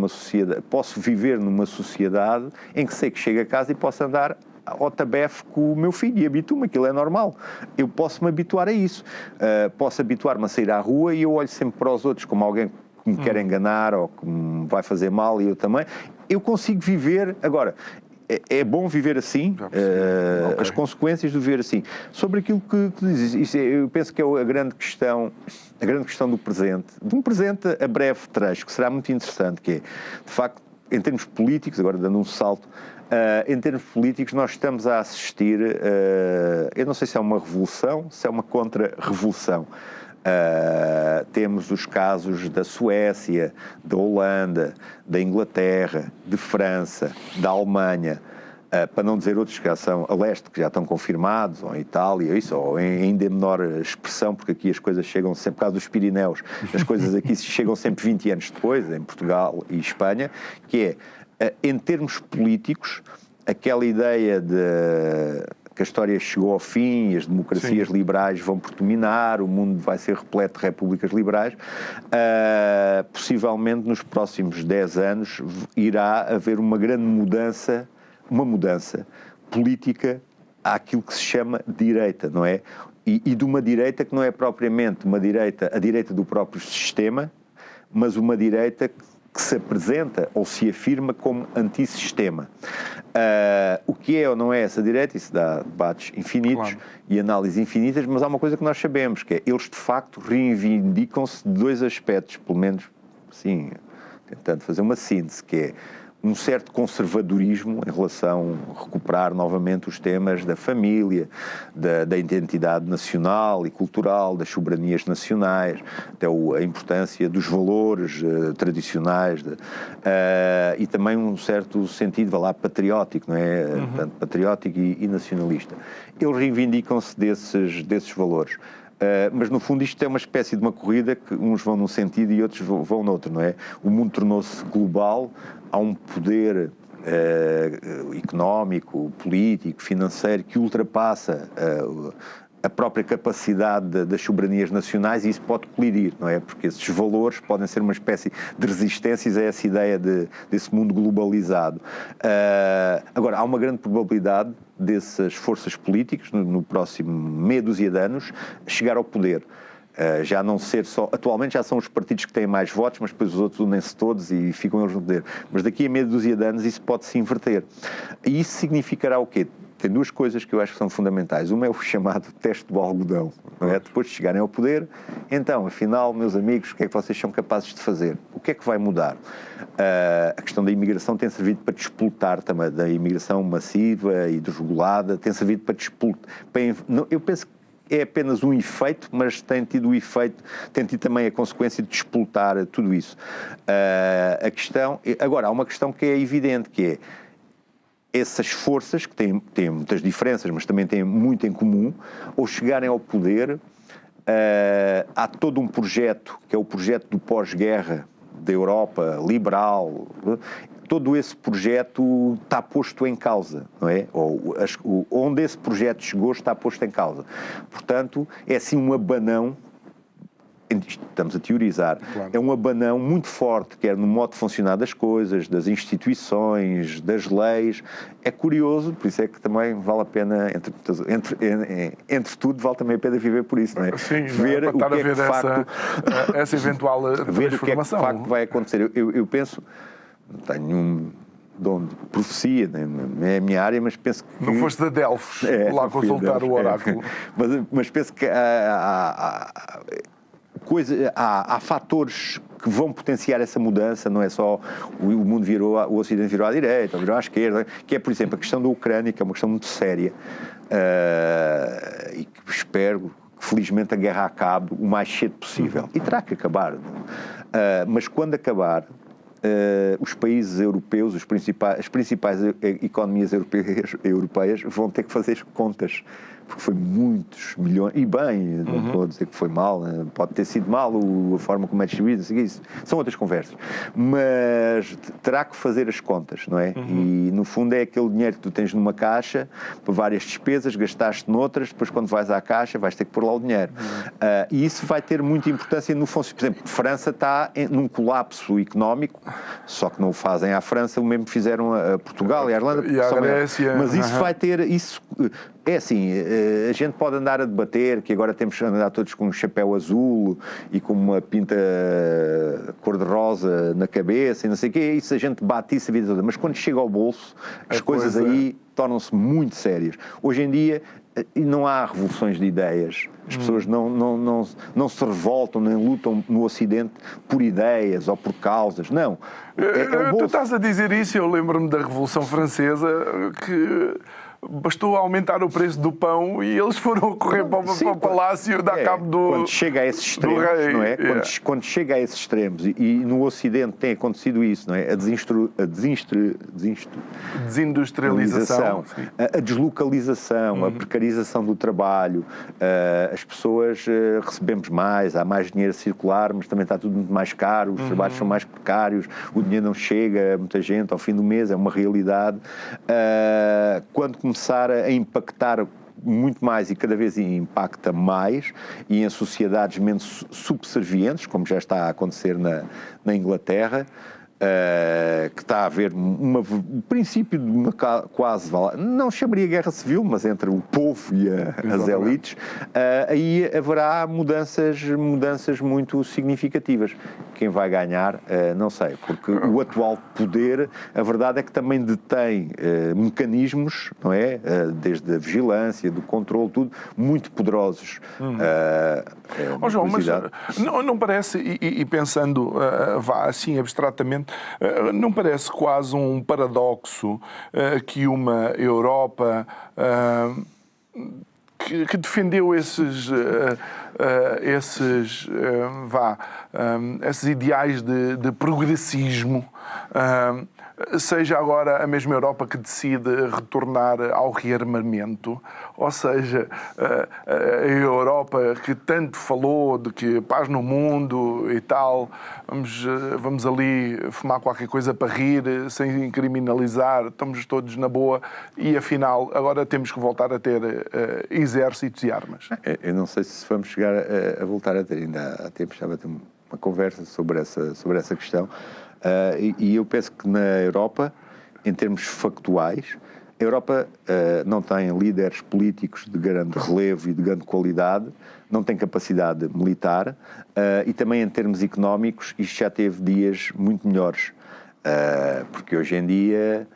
Speaker 3: numa sociedade em que sei que chego a casa e posso andar ao tabefe com o meu filho e habituo-me, aquilo é normal. Eu posso me habituar a isso. Posso habituar-me a sair à rua e eu olho sempre para os outros como alguém que me quer enganar ou que me vai fazer mal e eu também. Eu consigo viver... Agora, é bom viver assim, as consequências de viver assim. Sobre aquilo que dizes, eu penso que é a grande questão do presente, de um presente a breve trecho, que será muito interessante, que é, de facto, em termos políticos, agora dando um salto, em termos políticos nós estamos a assistir, eu não sei se é uma revolução, se é uma contra-revolução. Temos os casos da Suécia, da Holanda, da Inglaterra, de França, da Alemanha, para não dizer outros que já são a leste, que já estão confirmados, ou em Itália, isso, ou em ainda menor expressão, porque aqui as coisas chegam sempre, por causa dos Pirineus, as coisas aqui chegam sempre 20 anos depois, em Portugal e Espanha, que é, em termos políticos, aquela ideia que a história chegou ao fim, as democracias liberais vão predominar, o mundo vai ser repleto de repúblicas liberais, possivelmente nos próximos 10 anos irá haver uma grande mudança política àquilo que se chama direita, não é? E de uma direita que não é propriamente a direita do próprio sistema, mas uma direita que se apresenta ou se afirma como antissistema. O que é ou não é essa direita, isso dá debates infinitos e análises infinitas, mas há uma coisa que nós sabemos, que é eles de facto reivindicam-se de dois aspectos, pelo menos, assim, tentando fazer uma síntese, que é um certo conservadorismo em relação a recuperar novamente os temas da família, da identidade nacional e cultural, das soberanias nacionais, até a importância dos valores tradicionais, e também um certo sentido, vá lá, patriótico, não é? Portanto, patriótico e nacionalista. Eles reivindicam-se desses valores. Mas no fundo isto é uma espécie de uma corrida que uns vão num sentido e outros vão noutro, não é? O mundo tornou-se global, há um poder económico, político, financeiro que ultrapassa a própria capacidade das soberanias nacionais e isso pode colidir, não é? Porque esses valores podem ser uma espécie de resistências a essa ideia desse mundo globalizado. Agora, há uma grande probabilidade dessas forças políticas, no próximo meia dúzia de anos, chegar ao poder. Já não ser só... Atualmente já são os partidos que têm mais votos, mas depois os outros unem-se todos e ficam eles no poder. Mas daqui a meia dúzia de anos isso pode se inverter. E isso significará o quê? Tem duas coisas que eu acho que são fundamentais. Uma é o chamado teste do algodão, não é? Depois de chegarem ao poder, então, afinal, meus amigos, o que é que vocês são capazes de fazer? O que é que vai mudar? A questão da imigração tem servido para despoltar também, da imigração massiva e desregulada, tem servido para despoltar. Eu penso que é apenas um efeito, mas tem tido também a consequência de despoltar tudo isso. Agora, há uma questão que é evidente, que é essas forças, que têm muitas diferenças, mas também têm muito em comum, ao chegarem ao poder, há todo um projeto, que é o projeto do pós-guerra, da Europa liberal. Todo esse projeto está posto em causa, não é? Onde esse projeto chegou está posto em causa. Portanto, é assim um abanão, estamos a teorizar, é um abanão muito forte, quer no modo de funcionar das coisas, das instituições, das leis. É curioso, por isso é que também vale a pena, entre tudo, vale também a pena viver por isso, não é?
Speaker 2: Sim,
Speaker 3: ver o que é que de facto...
Speaker 2: essa eventual transformação.
Speaker 3: Ver o que é que de facto vai acontecer. Eu penso, não tenho um dom de profecia, não é a minha área, mas penso que...
Speaker 2: Não foste de Delfos, lá consultar o oráculo.
Speaker 3: Mas penso que há fatores que vão potenciar essa mudança, não é só o mundo o Ocidente virou à direita, ou virou à esquerda, que é, por exemplo, a questão da Ucrânia, que é uma questão muito séria, e que espero que felizmente a guerra acabe o mais cedo possível. E terá que acabar. Mas quando acabar, os países europeus, as principais economias europeias vão ter que fazer contas, porque foi muitos milhões, e bem, não estou a dizer que foi mal, pode ter sido mal a forma como é distribuído, isso são outras conversas, mas terá que fazer as contas, não é? E no fundo é aquele dinheiro que tu tens numa caixa para várias despesas, gastaste noutras, depois quando vais à caixa vais ter que pôr lá o dinheiro. E isso vai ter muita importância no funcionamento. Por exemplo, a França está num colapso económico, só que não o fazem à França, o mesmo fizeram a Portugal e a Irlanda,
Speaker 2: e a Grécia.
Speaker 3: Mas isso vai ter... É assim, a gente pode andar a debater que agora temos que andar todos com um chapéu azul e com uma pinta cor-de-rosa na cabeça e não sei o quê, isso a gente bate isso a vida toda, mas quando chega ao bolso, as coisas aí tornam-se muito sérias. Hoje em dia não há revoluções de ideias, as pessoas não se revoltam nem lutam no Ocidente por ideias ou por causas, não.
Speaker 2: Tu estás a dizer isso, eu lembro-me da Revolução Francesa, que bastou aumentar o preço do pão e eles foram correr para o palácio dar cabo do
Speaker 3: quando chega a esses extremos,
Speaker 2: rei,
Speaker 3: não é? Quando chega a esses extremos, e no Ocidente tem acontecido isso, não é? A desindustrialização, a deslocalização, a precarização do trabalho, as pessoas recebemos mais, há mais dinheiro a circular, mas também está tudo muito mais caro, os trabalhos são mais precários, o dinheiro não chega a muita gente ao fim do mês, é uma realidade. Quando começar a impactar muito mais e cada vez impacta mais, e em sociedades menos subservientes, como já está a acontecer na Inglaterra, que está a haver o princípio de uma quase, não chamaria guerra civil, mas entre o povo e as elites, aí haverá mudanças muito significativas. Quem vai ganhar, não sei, porque o atual poder, a verdade é que também detém mecanismos, não é? Desde a vigilância, do controle, tudo, muito poderosos.
Speaker 2: João, mas não parece, e pensando vá assim abstratamente, não parece quase um paradoxo que uma Europa que defendeu esses ideais de progressismo, seja agora a mesma Europa que decide retornar ao rearmamento? Ou seja, a Europa que tanto falou de que paz no mundo e tal, vamos ali fumar qualquer coisa para rir, sem criminalizar, estamos todos na boa, e afinal agora temos que voltar a ter exércitos e armas.
Speaker 3: Eu não sei se vamos chegar a voltar a ter, ainda há tempo estava a ter uma conversa sobre essa questão. E eu penso que na Europa, em termos factuais, a Europa não tem líderes políticos de grande relevo e de grande qualidade, não tem capacidade militar, e também em termos económicos isto já teve dias muito melhores, porque hoje em dia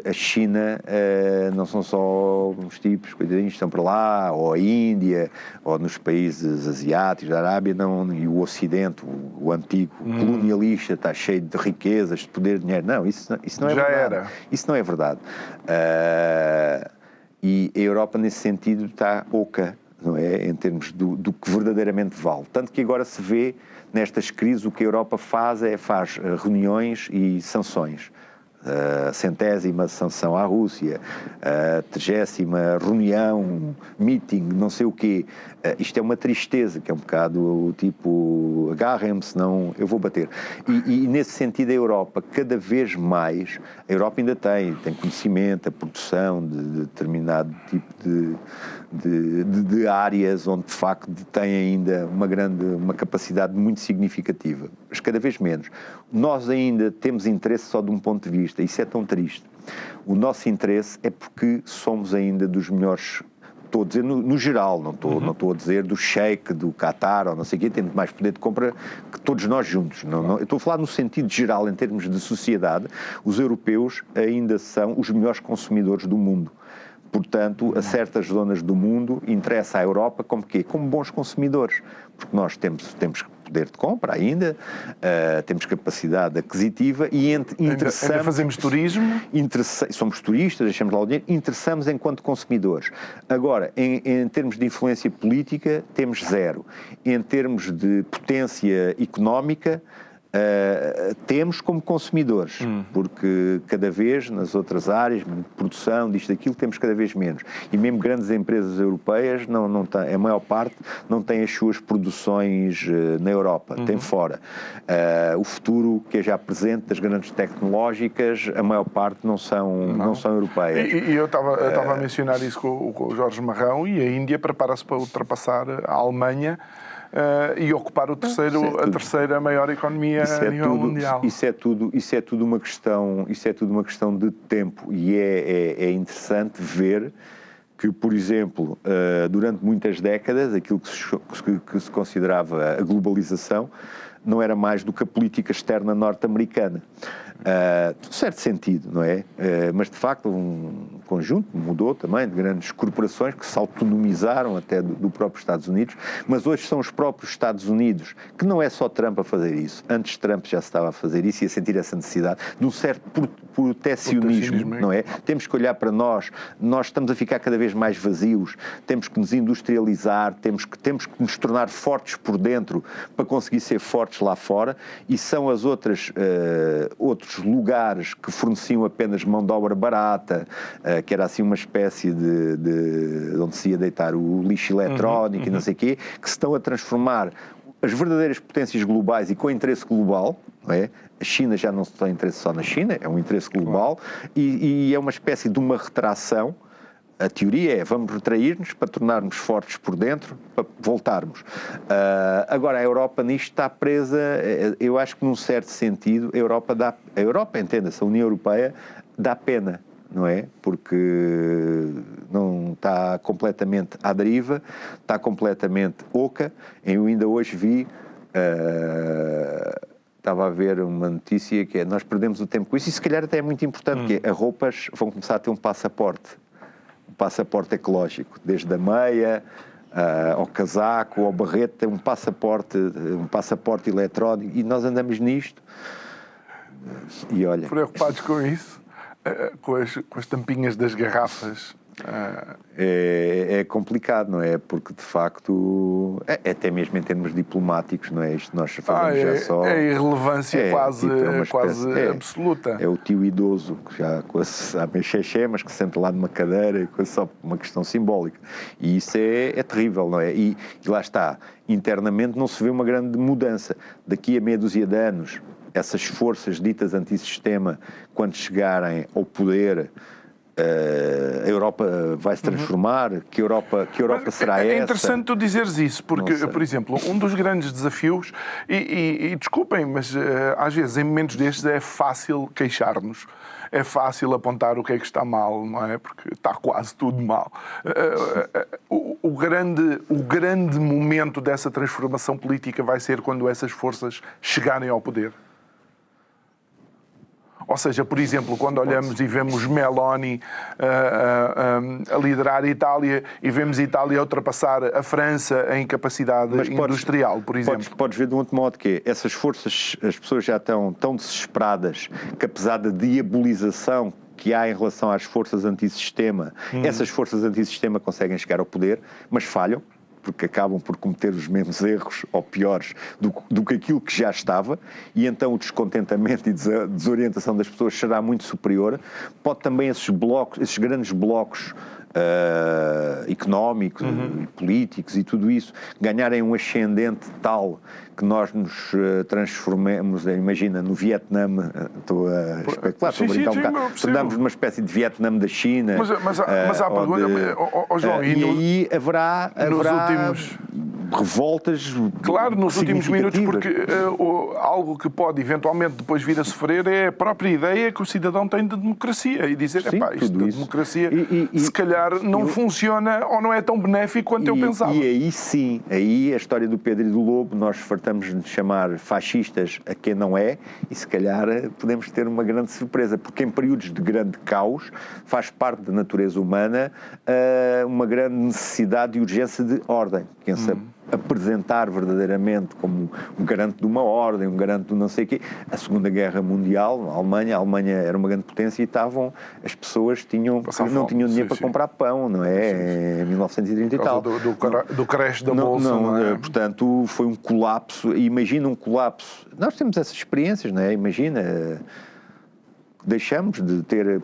Speaker 3: a China não são só uns tipos, coitadinhos, estão para lá, ou a Índia, ou nos países asiáticos, da Arábia, não, e o Ocidente, o antigo colonialista, está cheio de riquezas, de poder, de dinheiro. Não, isso não é
Speaker 2: já
Speaker 3: verdade.
Speaker 2: Era.
Speaker 3: Isso não é verdade. E a Europa, nesse sentido, está oca, não é? Em termos do que verdadeiramente vale. Tanto que agora se vê, nestas crises, o que a Europa faz reuniões e sanções. A 100ª sanção à Rússia, a 30ª reunião, meeting, não sei o quê. Isto é uma tristeza, que é um bocado tipo, agarrem-me, senão eu vou bater. E nesse sentido a Europa, cada vez mais, a Europa ainda tem conhecimento, a produção de determinado tipo de áreas onde de facto tem ainda uma capacidade muito significativa, mas cada vez menos. Nós ainda temos interesse só de um ponto de vista, isso é tão triste. O nosso interesse é porque somos ainda dos melhores, estou a dizer no geral, não estou a dizer do Sheik, do Qatar, ou não sei o quê, tem mais poder de compra que todos nós juntos. Eu estou a falar no sentido geral, em termos de sociedade, os europeus ainda são os melhores consumidores do mundo. Portanto, a certas zonas do mundo interessa à Europa como quê? Como bons consumidores, porque nós temos poder de compra ainda, temos capacidade aquisitiva e interessamos...
Speaker 2: Ainda fazemos turismo?
Speaker 3: Somos turistas, deixamos lá o dinheiro, interessamos enquanto consumidores. Agora, em termos de influência política, temos zero. Em termos de potência económica, temos como consumidores, porque cada vez nas outras áreas de produção, disto, daquilo, temos cada vez menos. E mesmo grandes empresas europeias, não têm, a maior parte, não têm as suas produções na Europa, tem fora. O futuro que é já presente das grandes tecnológicas, a maior parte não são europeias.
Speaker 2: E eu estava a mencionar isso com o Jorge Marrão, e a Índia prepara-se para ultrapassar a Alemanha e ocupar a terceira maior economia a nível mundial.
Speaker 3: Isso é tudo uma questão de tempo, e é interessante ver que, por exemplo, durante muitas décadas, aquilo que se considerava a globalização não era mais do que a política externa norte-americana. Num certo sentido, não é? Mas, de facto, um conjunto mudou também de grandes corporações que se autonomizaram até do próprio Estados Unidos, mas hoje são os próprios Estados Unidos, que não é só Trump a fazer isso. Antes Trump já se estava a fazer isso e a sentir essa necessidade de um certo protecionismo, não é? Temos que olhar para nós estamos a ficar cada vez mais vazios, temos que nos industrializar, temos que nos tornar fortes por dentro para conseguir ser fortes lá fora, e são as outros lugares que forneciam apenas mão de obra barata, que era assim uma espécie de onde se ia deitar o lixo eletrónico e não sei o quê, que se estão a transformar as verdadeiras potências globais e com interesse global, não é? A China já não tem interesse só na China, é um interesse global, e é uma espécie de uma retração. A teoria é, vamos retrair-nos para tornarmos fortes por dentro, para voltarmos. Agora, a Europa nisto está presa, eu acho que num certo sentido, a Europa, entenda-se, a União Europeia dá pena, não é? Porque não está completamente à deriva, está completamente oca. Eu ainda hoje vi... Estava a ver uma notícia que é, nós perdemos o tempo com isso, e se calhar até é muito importante, que é, as roupas vão começar a ter um passaporte ecológico, desde a meia ao casaco, ao barrete, tem um passaporte eletrónico, e nós andamos nisto, e olha...
Speaker 2: Preocupados com isso? Com as tampinhas das garrafas?
Speaker 3: É complicado, não é? Porque, de facto, até mesmo em termos diplomáticos, não é? Isto nós fazemos já só...
Speaker 2: É irrelevância quase absoluta.
Speaker 3: É o tio idoso, que já com a mexer, mas que senta lá numa cadeira, com só uma questão simbólica. E isso é terrível, não é? E lá está, internamente não se vê uma grande mudança. Daqui a meia dúzia de anos, essas forças ditas antissistema, quando chegarem ao poder... a Europa vai se transformar, que Europa será essa?
Speaker 2: É interessante tu dizeres isso, porque, por exemplo, um dos grandes desafios, e desculpem, mas às vezes em momentos destes é fácil queixar-nos, é fácil apontar o que é que está mal, não é? Porque está quase tudo mal. O grande momento dessa transformação política vai ser quando essas forças chegarem ao poder. Ou seja, por exemplo, quando olhamos e vemos Meloni a liderar a Itália e vemos a Itália ultrapassar a França em capacidade industrial, por exemplo.
Speaker 3: Podes ver de um outro modo que é, essas forças, as pessoas já estão tão desesperadas que, apesar da diabolização que há em relação às forças antissistema, essas forças antissistema conseguem chegar ao poder, mas falham, porque acabam por cometer os mesmos erros, ou piores, do que aquilo que já estava, e então o descontentamento e a desorientação das pessoas será muito superior. Pode também esses grandes blocos económicos e políticos e tudo isso ganharem um ascendente tal que nós nos transformemos, imagina, no Vietnã, estou a especular, estou a brincar um bocado, tornamos numa espécie de Vietnã da China.
Speaker 2: Mas há pergunta, João,
Speaker 3: e aí haverá revoltas.
Speaker 2: Claro, nos últimos minutos, porque algo que pode eventualmente depois vir a sofrer é a própria ideia que o cidadão tem de democracia e dizer, isto da democracia se calhar não funciona ou não é tão benéfico quanto eu pensava.
Speaker 3: E aí sim, aí a história do Pedro e do Lobo, nós fartamos de chamar fascistas a quem não é, e se calhar podemos ter uma grande surpresa, porque em períodos de grande caos faz parte da natureza humana uma grande necessidade e urgência de ordem. Quem se apresentar verdadeiramente como um garante de uma ordem, um garante do não sei o quê. A Segunda Guerra Mundial, a Alemanha era uma grande potência e as pessoas não tinham dinheiro para comprar pão, não é? Em 1930 e tal.
Speaker 2: Do creche da bolsa, não é?
Speaker 3: Portanto, foi um colapso. E imagina um colapso. Nós temos essas experiências, não é? Imagina...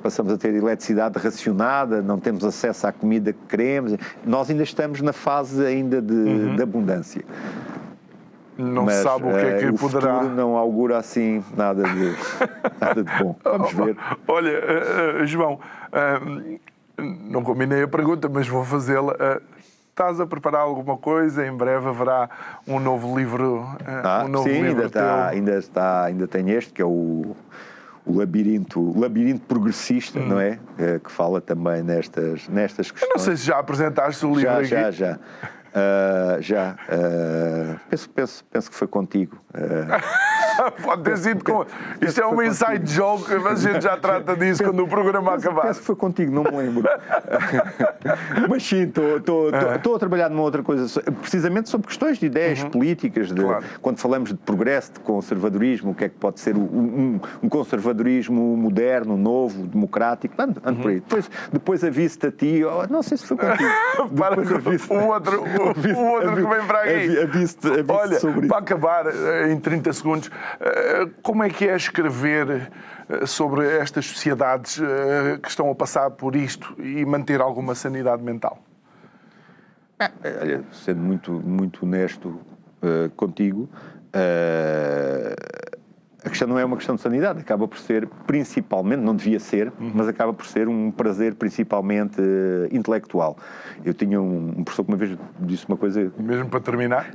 Speaker 3: passamos a ter eletricidade racionada, não temos acesso à comida que queremos. Nós ainda estamos na fase ainda de abundância.
Speaker 2: Não se sabe o que é que poderá...
Speaker 3: O futuro não augura assim nada de bom. Vamos ver.
Speaker 2: Olha, João, não combinei a pergunta, mas vou fazê-la. Estás a preparar alguma coisa? Em breve haverá um novo livro.
Speaker 3: Sim, ainda tem este, que é o labirinto progressista, não é? Que fala também nestas questões.
Speaker 2: Eu não sei se já apresentaste o livro aqui.
Speaker 3: Já. Penso que foi contigo.
Speaker 2: Pode ter sido com... Isso é uma inside joke, mas a gente já trata disso quando o programa acabar.
Speaker 3: Penso que foi contigo, não me lembro. Mas sim, estou a trabalhar numa outra coisa, precisamente sobre questões de ideias políticas, quando falamos de progresso, de conservadorismo, o que é que pode ser um conservadorismo moderno, novo, democrático. Ando por aí. Depois aviso-te a ti, não sei se foi contigo.
Speaker 2: O outro que vem para aqui.
Speaker 3: Aviso-te
Speaker 2: Olha,
Speaker 3: sobre
Speaker 2: para acabar em 30 segundos, como é que é escrever sobre estas sociedades que estão a passar por isto e manter alguma sanidade mental?
Speaker 3: Olha, sendo muito honesto, contigo, a questão não é uma questão de sanidade, acaba por ser principalmente, não devia ser, mas acaba por ser um prazer principalmente intelectual. Eu tinha um professor que uma vez disse uma coisa...
Speaker 2: Mesmo para terminar?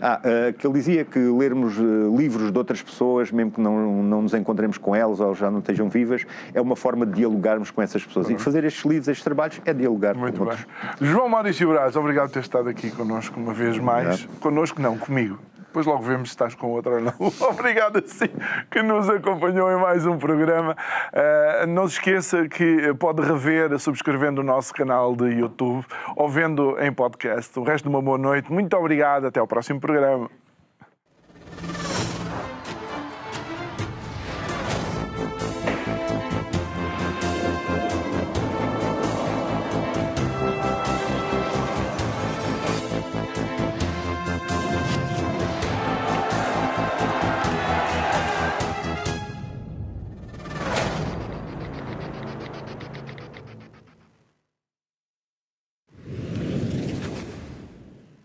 Speaker 3: Que ele dizia que lermos livros de outras pessoas, mesmo que não nos encontremos com elas ou já não estejam vivas, é uma forma de dialogarmos com essas pessoas. E que fazer estes livros, estes trabalhos, é dialogar
Speaker 2: Muito
Speaker 3: com
Speaker 2: bem.
Speaker 3: outros.
Speaker 2: João Maurício Braz, obrigado por ter estado aqui connosco uma vez mais. Connosco não, comigo. Depois logo vemos se estás com outra ou não. Obrigado, sim, que nos acompanhou em mais um programa. Não se esqueça que pode rever subscrevendo o nosso canal de YouTube ou vendo em podcast. O resto de uma boa noite. Muito obrigado. Até ao próximo programa.